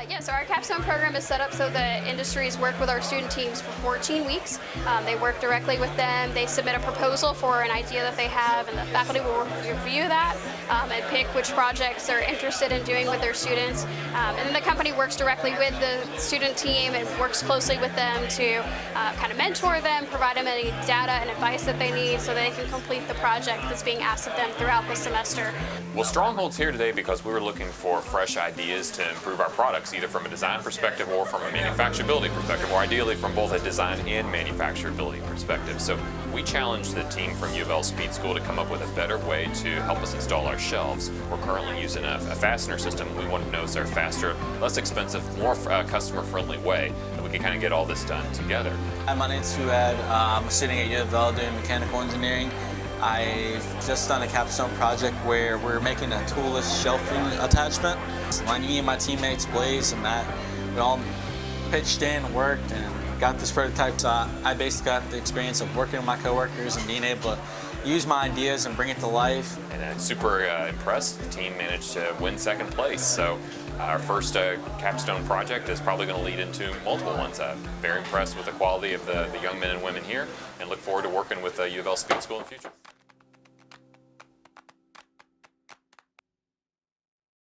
Yeah, so our Capstone program is set up so the industries work with our student teams for 14 weeks. They work directly with them. They submit a proposal for an idea that they have, and the faculty will review that and pick which projects they're interested in doing with their students. And then the company works directly with the student team and works closely with them to kind of mentor them, provide them any data and advice that they need so they can complete the project that's being asked of them throughout the semester. Well, Stronghold's here today because we were looking for fresh ideas to improve our products, either from a design perspective or from a manufacturability perspective, or ideally from both a design and manufacturability perspective. So we challenged the team from U of L Speed School to come up with a better way to help us install our shelves. We're currently using a fastener system. We want to know is there a faster, less expensive, more customer-friendly way that we can kind of get all this done together. Hi, my name's Fuad. I'm sitting at U of L doing mechanical engineering. I've just done a capstone project where we're making a toolless shelving attachment. Me and my teammates, Blaze and Matt, we all pitched in, worked, and got this prototype. So I basically got the experience of working with my coworkers and being able to use my ideas and bring it to life. And I'm super impressed. The team managed to win second place. So our first capstone project is probably going to lead into multiple ones. Very impressed with the quality of the young men and women here, and look forward to working with U of L Speed School in the future.